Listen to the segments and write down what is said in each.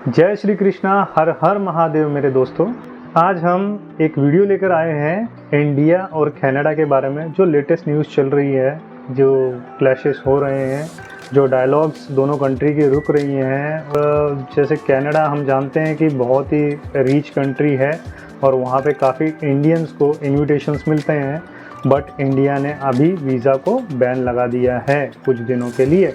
जय श्री कृष्णा, हर हर महादेव मेरे दोस्तों। आज हम एक वीडियो लेकर आए हैं इंडिया और कनाडा के बारे में। जो लेटेस्ट न्यूज़ चल रही है, जो क्लैशेस हो रहे हैं, जो डायलॉग्स दोनों कंट्री की रुक रही हैं। जैसे कनाडा हम जानते हैं कि बहुत ही रिच कंट्री है और वहाँ पे काफ़ी इंडियंस को इन्विटेशंस मिलते हैं, बट इंडिया ने अभी वीज़ा को बैन लगा दिया है कुछ दिनों के लिए।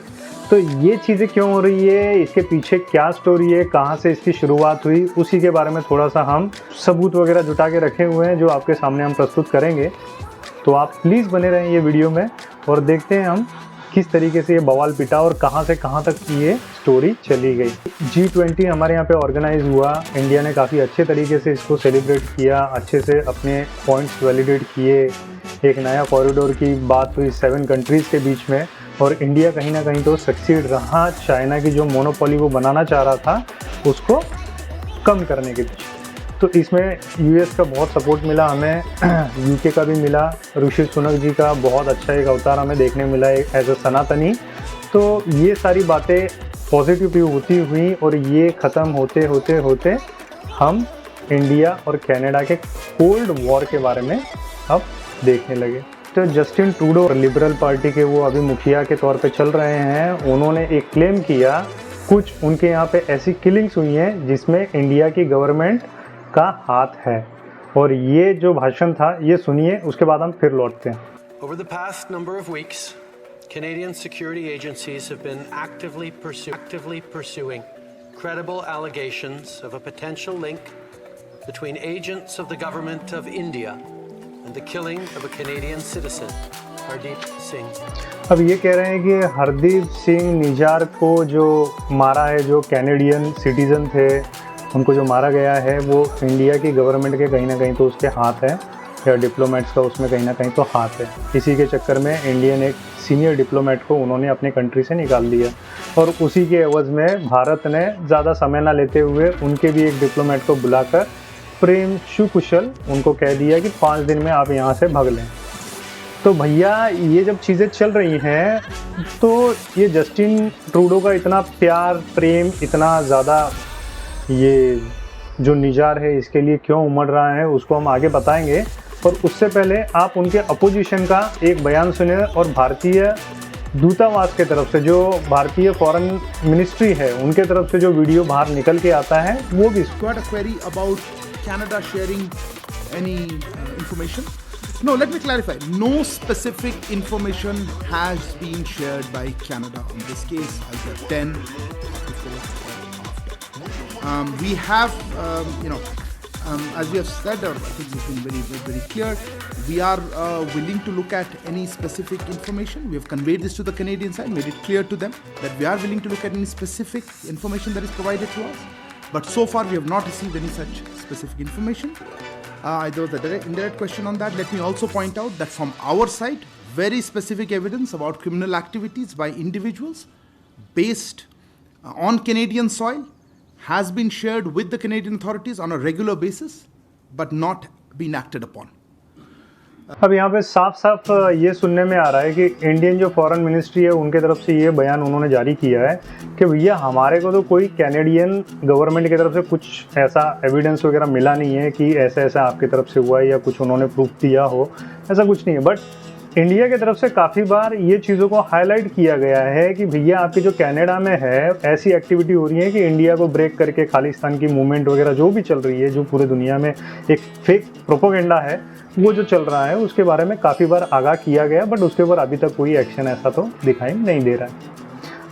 तो ये चीज़ें क्यों हो रही है, इसके पीछे क्या स्टोरी है, कहाँ से इसकी शुरुआत हुई, उसी के बारे में थोड़ा सा हम सबूत वगैरह जुटा के रखे हुए हैं जो आपके सामने हम प्रस्तुत करेंगे। तो आप प्लीज़ बने रहें ये वीडियो में और देखते हैं हम किस तरीके से ये बवाल पिटा और कहाँ से कहाँ तक ये स्टोरी चली गई। G20 हमारे यहाँ पे ऑर्गेनाइज हुआ। इंडिया ने काफ़ी अच्छे तरीके से इसको सेलिब्रेट किया, अच्छे से अपने पॉइंट्स वैलिडेट किए। एक नया कॉरिडोर की बात हुई 7 कंट्रीज़ के बीच में और इंडिया कहीं ना कहीं तो सक्सीड रहा चाइना की जो मोनोपोली वो बनाना चाह रहा था उसको कम करने के पीछे। तो इसमें यूएस का बहुत सपोर्ट मिला हमें, यूके का भी मिला, ऋषि सुनक जी का बहुत अच्छा एक अवतार हमें देखने मिला एक एज ए सनातनी। तो ये सारी बातें पॉजिटिव होती हुई और ये ख़त्म होते होते होते हम इंडिया और कनाडा के कोल्ड वॉर के बारे में अब देखने लगे। तो जस्टिन ट्रूडो लिबरल पार्टी के वो अभी मुखिया के तौर पे चल रहे हैं। उन्होंने एक क्लेम किया कुछ उनके यहाँ पे ऐसी किलिंग्स हुई हैं जिसमें इंडिया की गवर्नमेंट का हाथ है। और ये जो भाषण था ये सुनिए, उसके बाद हम फिर लौटते हैं। Over the past number of weeks, Canadian security agencies have been actively pursuing credible allegations of a potential link between agents of the government of India and the killing of a Canadian citizen, Hardeep Singh. अब ये कह रहे हैं कि हरदीप सिंह निजार को जो मारा है, जो कैनेडियन सिटीज़न थे, उनको जो मारा गया है वो इंडिया की गवर्नमेंट के कहीं ना कहीं तो उसके हाथ है, या डिप्लोमेट्स का उसमें कहीं ना कहीं तो हाथ है। इसी के चक्कर में इंडियन एक सीनियर डिप्लोमेट को उन्होंने अपने कंट्री से निकाल दिया और उसी के एवज़ में भारत ने ज़्यादा समय ना लेते हुए उनके भी एक डिप्लोमेट को बुलाकर प्रेम सुकुशल उनको कह दिया कि 5 दिन में आप यहाँ से भाग लें। तो भैया ये जब चीज़ें चल रही हैं तो ये जस्टिन ट्रूडो का इतना प्यार प्रेम इतना ज़्यादा ये जो निजार है इसके लिए क्यों उमड़ रहा है उसको हम आगे बताएंगे। और उससे पहले आप उनके अपोजिशन का एक बयान सुने और भारतीय दूतावास के तरफ से, जो भारतीय फॉरेन मिनिस्ट्री है, उनके तरफ से जो वीडियो बाहर निकल के आता है वो भी। Got a query about Canada sharing any information? No, let me clarify. No specific information has been shared by Canada on this case, either 10 before or after. We have, as we have said, or I think we've been very clear, we are willing to look at any specific information. We have conveyed this to the Canadian side, made it clear to them that we are willing to look at any specific information that is provided to us. But so far we have not received any such specific information. There was a indirect question on that. Let me also point out that from our side, very specific evidence about criminal activities by individuals based on Canadian soil has been shared with the Canadian authorities on a regular basis, but not been acted upon. अब यहाँ पे साफ साफ ये सुनने में आ रहा है कि इंडियन जो फॉरेन मिनिस्ट्री है उनके तरफ से ये बयान उन्होंने जारी किया है कि भैया हमारे को तो कोई कैनेडियन गवर्नमेंट की तरफ से कुछ ऐसा एविडेंस वगैरह मिला नहीं है कि ऐसा ऐसा आपकी तरफ से हुआ है या कुछ उन्होंने प्रूफ दिया हो, ऐसा कुछ नहीं है। बट इंडिया की तरफ से काफ़ी बार ये चीज़ों को हाईलाइट किया गया है कि भैया आपकी जो कनाडा में है ऐसी एक्टिविटी हो रही है कि इंडिया को ब्रेक करके खालिस्तान की मूवमेंट वगैरह जो भी चल रही है, जो पूरे दुनिया में एक फेक प्रोपोगेंडा है वो जो चल रहा है, उसके बारे में काफ़ी बार आगाह किया गया, बट उसके ऊपर अभी तक कोई एक्शन ऐसा तो दिखाई नहीं दे रहा है।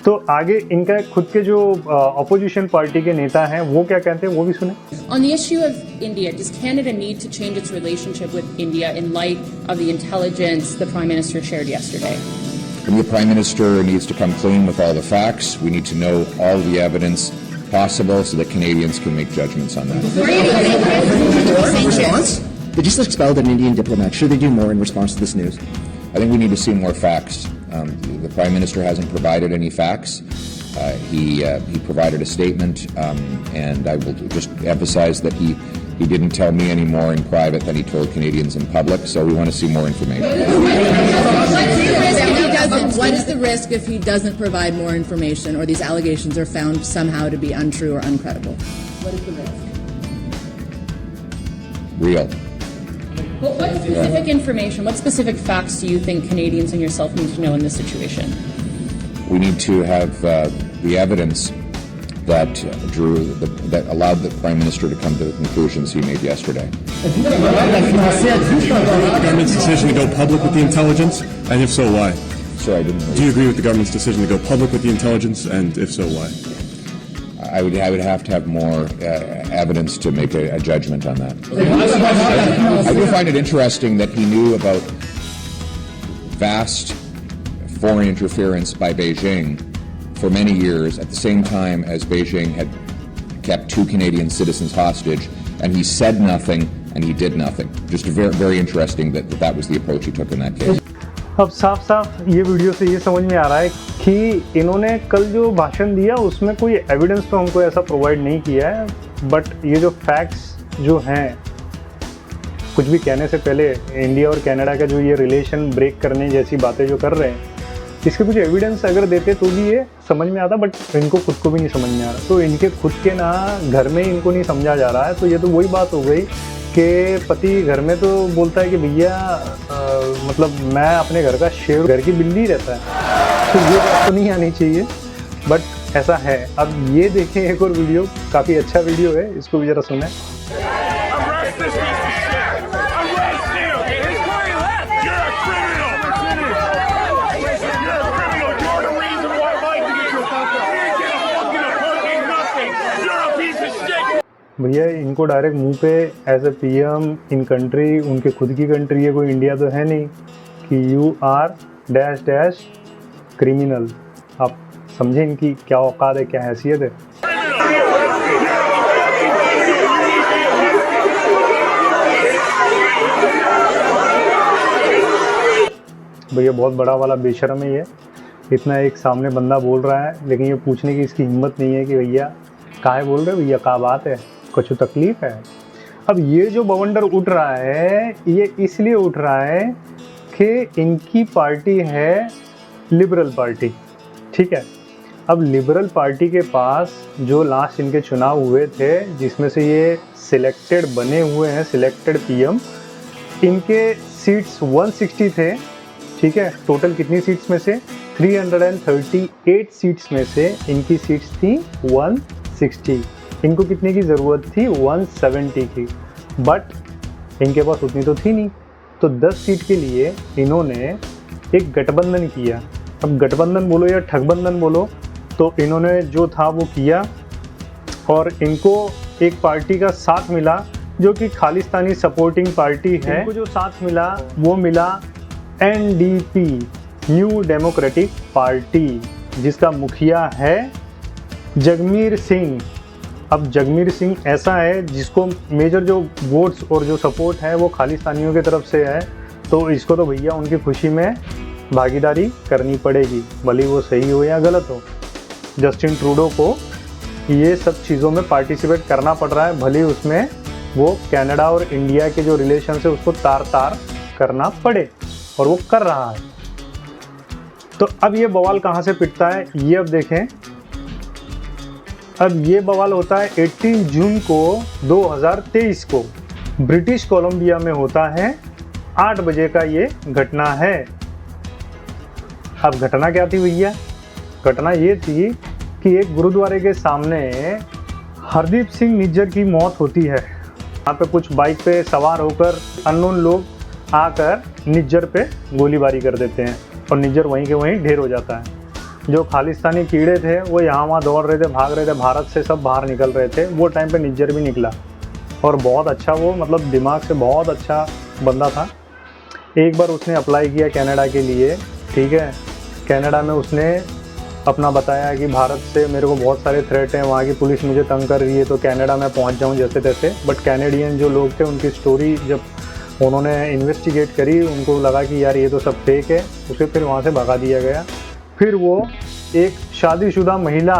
तो आगे इनका खुद के जो अपोजिशन पार्टी के नेता हैं वो क्या कहते हैं वो भी सुने। On the issue of India, does Canada need to change its relationship with India in light of the intelligence the Prime Minister shared yesterday? The Prime Minister needs to come clean with all the facts. We need to know all the evidence possible so that Canadians can make judgments on that. They just expelled an Indian diplomat. Should they do more in response to this news? I think we need to see more facts. The Prime Minister hasn't provided any facts. He provided a statement, and I will just emphasize that he didn't tell me any more in private than he told Canadians in public, so we want to see more information. doesn't, what is the risk if he doesn't provide more information or these allegations are found somehow to be untrue or uncredible? What is the risk? Real. Well, what specific information, what specific facts do you think Canadians and yourself need to know in this situation? We need to have the evidence that that allowed the Prime Minister to come to the conclusions he made yesterday. The government's decision to go public with the intelligence, and if so, why? Sorry, I didn't. Do you agree with the government's decision to go public with the intelligence, and if so, why? I would have to have more evidence to make a judgment on that. I do find it interesting that he knew about vast foreign interference by Beijing for many years, at the same time as Beijing had kept 2 Canadian citizens hostage, and he said nothing and he did nothing. Just very, very interesting that was the approach he took in that case. अब साफ साफ ये video से ये समझ में आ रहा है कि इन्होंने कल जो भाषण दिया उसमें कोई एविडेंस तो हमको ऐसा प्रोवाइड नहीं किया है, बट ये जो फैक्ट्स जो हैं, कुछ भी कहने से पहले इंडिया और कनाडा का जो ये रिलेशन ब्रेक करने जैसी बातें जो कर रहे हैं, इसके कुछ एविडेंस अगर देते तो भी ये समझ में आता, बट इनको खुद को भी नहीं समझ में आ रहा। तो इनके खुद के ना घर में इनको नहीं समझा जा रहा है। तो ये तो वही बात हो गई कि पति घर में तो बोलता है कि भैया मतलब मैं अपने घर का शेर, घर की बिल्ली रहता है। तो ये बात तो नहीं आनी चाहिए, बट ऐसा है। अब ये देखें एक और वीडियो, काफ़ी अच्छा वीडियो है, इसको भी ज़रा सुनें। भैया इनको डायरेक्ट मुंह पे as a PM in country, उनके खुद की कंट्री है, कोई इंडिया तो है नहीं, कि you are dash dash criminal. आप समझें इनकी क्या औकात है, क्या हैसियत है। भैया बहुत बड़ा वाला बेशरम है ये, इतना एक सामने बंदा बोल रहा है लेकिन ये पूछने की इसकी हिम्मत नहीं है कि भैया काहे बोल रहे हो, भैया क्या बात है, कुछ तकलीफ है। अब ये जो बवंडर उठ रहा है ये इसलिए उठ रहा है कि इनकी पार्टी है लिबरल पार्टी, ठीक है। अब लिबरल पार्टी के पास जो लास्ट इनके चुनाव हुए थे जिसमें से ये सिलेक्टेड बने हुए हैं, सिलेक्टेड पीएम, इनके सीट्स 160 थे, ठीक है। टोटल कितनी सीट्स में से 338 सीट्स में से इनकी सीट्स थी 160। इनको कितने की ज़रूरत थी 170 की, बट इनके पास उतनी तो थी नहीं। तो 10 सीट के लिए इन्होंने एक गठबंधन किया। अब गठबंधन बोलो या ठगबंधन बोलो, तो इन्होंने जो था वो किया और इनको एक पार्टी का साथ मिला जो कि खालिस्तानी सपोर्टिंग पार्टी है। इनको जो साथ मिला वो मिला NDP, न्यू डेमोक्रेटिक पार्टी, जिसका मुखिया है जगमीर सिंह। अब जगमीर सिंह ऐसा है जिसको मेजर जो वोट्स और जो सपोर्ट है वो खालिस्तानियों की तरफ से है, तो इसको तो भैया उनकी खुशी में भागीदारी करनी पड़ेगी, भले वो सही हो या गलत हो। जस्टिन ट्रूडो को ये सब चीज़ों में पार्टिसिपेट करना पड़ रहा है, भले उसमें वो कनाडा और इंडिया के जो रिलेशन है उसको तार करना पड़े, और वो कर रहा है। तो अब ये बवाल कहाँ से पिटता है ये अब देखें। अब ये बवाल होता है 18 जून को 2023 को ब्रिटिश कोलंबिया में होता है, 8 बजे का ये घटना है। अब घटना क्या थी भैया? घटना ये थी कि एक गुरुद्वारे के सामने हरदीप सिंह निज्जर की मौत होती है। यहाँ पे कुछ बाइक पे सवार होकर अननोन लोग आकर निज्जर पे गोलीबारी कर देते हैं और निज्जर वहीं के वहीं ढेर हो जाता है। जो खालिस्तानी कीड़े थे वो यहाँ वहाँ दौड़ रहे थे, भाग रहे थे, भारत से सब बाहर निकल रहे थे। वो टाइम पे निज्जर भी निकला और बहुत अच्छा, वो मतलब दिमाग से बहुत अच्छा बंदा था। एक बार उसने अप्लाई किया कनाडा के लिए, ठीक है। कनाडा में उसने अपना बताया कि भारत से मेरे को बहुत सारे थ्रेट हैं, वहाँ की पुलिस मुझे तंग कर रही है, तो कनाडा में पहुँच जाऊँ जैसे तैसे। बट कैनेडियन जो लोग थे उनकी स्टोरी जब उन्होंने इन्वेस्टिगेट करी, उनको लगा कि यार ये तो सब फेक है, उसे फिर वहाँ से भगा दिया गया। फिर वो एक शादीशुदा महिला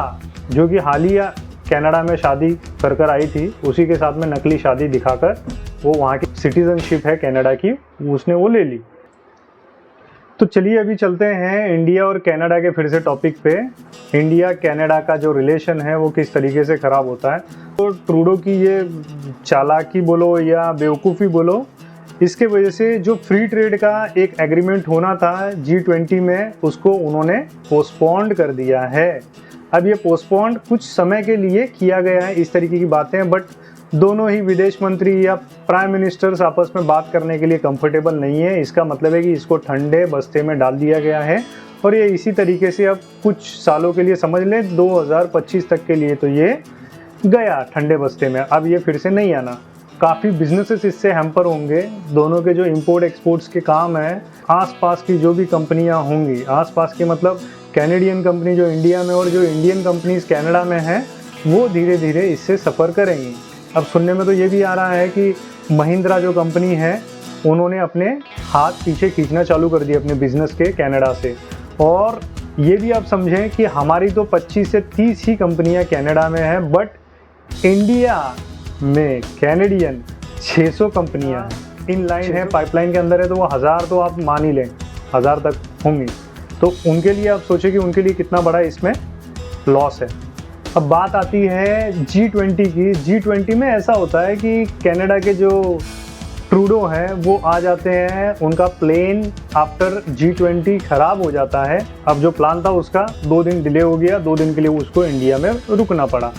जो कि हालिया कनाडा में शादी कर आई थी, उसी के साथ में नकली शादी दिखाकर वो वहाँ की सिटीजनशिप है कनाडा की, उसने वो ले ली। तो चलिए अभी चलते हैं इंडिया और कनाडा के फिर से टॉपिक पे। इंडिया कनाडा का जो रिलेशन है वो किस तरीके से ख़राब होता है। तो ट्रूडो की ये चालाकी बोलो या बेवकूफ़ी बोलो, इसके वजह से जो फ्री ट्रेड का एक एग्रीमेंट होना था G20 में, उसको उन्होंने पोस्टपोन्ड कर दिया है। अब ये पोस्टपोन्ड कुछ समय के लिए किया गया है, इस तरीके की बातें, बट दोनों ही विदेश मंत्री या प्राइम मिनिस्टर्स आपस में बात करने के लिए कंफर्टेबल नहीं है। इसका मतलब है कि इसको ठंडे बस्ते में डाल दिया गया है और ये इसी तरीके से अब कुछ सालों के लिए, समझ लें 2025 तक के लिए, तो ये गया ठंडे बस्ते में। अब ये फिर से नहीं आना। काफ़ी बिजनेसेस इससे हैम्पर होंगे। दोनों के जो इंपोर्ट एक्सपोर्ट्स के काम है, आसपास की जो भी कंपनियां होंगी, आसपास के मतलब कैनेडियन कंपनी जो इंडिया में और जो इंडियन कंपनीज कनाडा में हैं, वो धीरे धीरे इससे सफ़र करेंगी। अब सुनने में तो ये भी आ रहा है कि महिंद्रा जो कंपनी है, उन्होंने अपने हाथ पीछे खींचना चालू कर दिए अपने बिजनेस के कनाडा से। और ये भी आप समझें कि हमारी तो 25 से 30 ही कंपनियां कनाडा में हैं, बट इंडिया में कैनेडियन 600 कंपनियां हैं। इन लाइन है, पाइपलाइन के अंदर है, तो वो 1000 तो आप मान ही लें, 1000 तक होंगी। तो उनके लिए आप सोचें कि उनके लिए कितना बड़ा इसमें लॉस है। अब बात आती है G20 की। G20 में ऐसा होता है कि कनाडा के जो ट्रूडो हैं वो आ जाते हैं, उनका प्लेन आफ्टर G20 ख़राब हो जाता है। अब जो प्लान था उसका 2 दिन डिले हो गया, 2 दिन के लिए उसको इंडिया में रुकना पड़ा।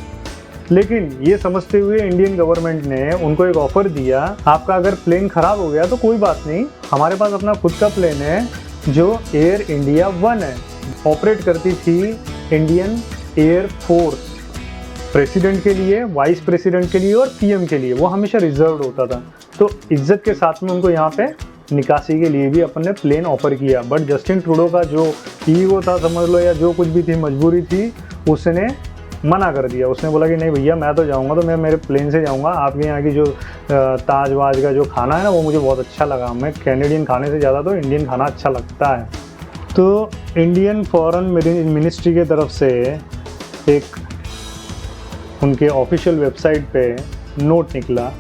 लेकिन ये समझते हुए इंडियन गवर्नमेंट ने उनको एक ऑफ़र दिया, आपका अगर प्लेन ख़राब हो गया तो कोई बात नहीं, हमारे पास अपना खुद का प्लेन है जो एयर इंडिया 1 है। ऑपरेट करती थी इंडियन एयर फोर्स, प्रेसिडेंट के लिए, वाइस प्रेसिडेंट के लिए और पीएम के लिए, वो हमेशा रिजर्व्ड होता था। तो इज्जत के साथ में उनको यहाँ पे निकासी के लिए भी अपन ने प्लेन ऑफ़र किया। बट जस्टिन ट्रूडो का जो ईगो था, समझ लो, या जो कुछ भी थी, मजबूरी थी, उसने मना कर दिया। उसने बोला कि नहीं भैया, मैं तो जाऊंगा तो मैं मेरे प्लेन से जाऊंगा। आपके यहाँ की जो ताज वाज का जो खाना है ना, वो मुझे बहुत अच्छा लगा। मैं कैनेडियन खाने से ज़्यादा तो इंडियन खाना अच्छा लगता है। तो इंडियन फॉरेन मिनिस्ट्री के तरफ से एक उनके ऑफिशियल वेबसाइट पे नोट निकला,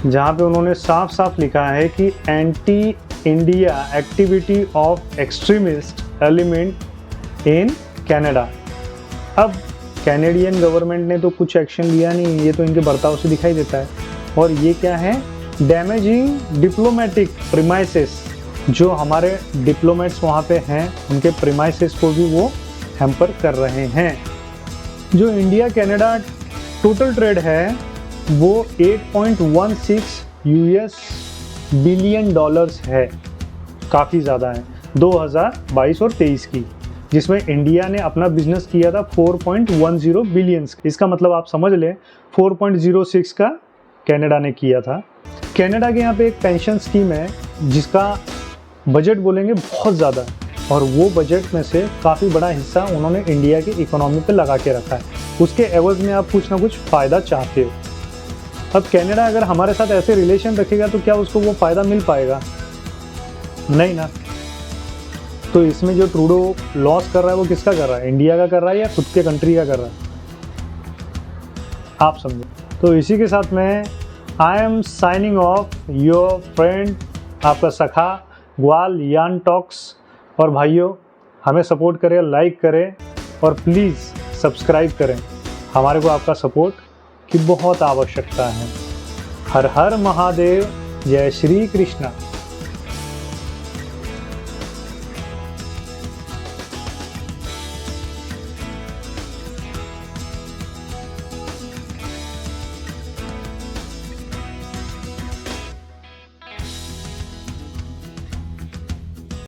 जहाँ पे उन्होंने साफ साफ लिखा है कि anti India activity of extremist element in Canada. अब कैनेडियन गवर्नमेंट ने तो कुछ एक्शन लिया नहीं, ये तो इनके बर्ताव से दिखाई देता है। और ये क्या है, डैमेजिंग डिप्लोमेटिक प्रीमाइसेस। जो हमारे डिप्लोमेट्स वहाँ पे हैं, उनके प्रीमाइसेस को भी वो हैम्पर कर रहे हैं। जो इंडिया कनाडा टोटल ट्रेड है वो 8.16 US बिलियन डॉलर्स है, काफ़ी ज़्यादा है 2022 और 23 की, जिसमें इंडिया ने अपना बिजनेस किया था 4.10 बिलियंस। इसका मतलब आप समझ लें 4.06 का कनाडा ने किया था। कनाडा के यहाँ पे एक पेंशन स्कीम है जिसका बजट बोलेंगे बहुत ज़्यादा है, और वो बजट में से काफ़ी बड़ा हिस्सा उन्होंने इंडिया की इकोनॉमी पे लगा के रखा है। उसके एवज में आप कुछ ना कुछ फ़ायदा चाहते हो। अब कनाडा अगर हमारे साथ ऐसे रिलेशन रखेगा तो क्या उसको वो फ़ायदा मिल पाएगा? नहीं ना। तो इसमें जो ट्रूडो लॉस कर रहा है वो किसका कर रहा है, इंडिया का कर रहा है या खुद के कंट्री का कर रहा है? आप समझो। तो इसी के साथ में I am signing off your friend, आपका सखा ग्वाल यान टॉक्स। और भाइयों, हमें सपोर्ट करें, लाइक करें और प्लीज़ सब्सक्राइब करें। हमारे को आपका सपोर्ट की बहुत आवश्यकता है। हर हर महादेव, जय श्री कृष्णा।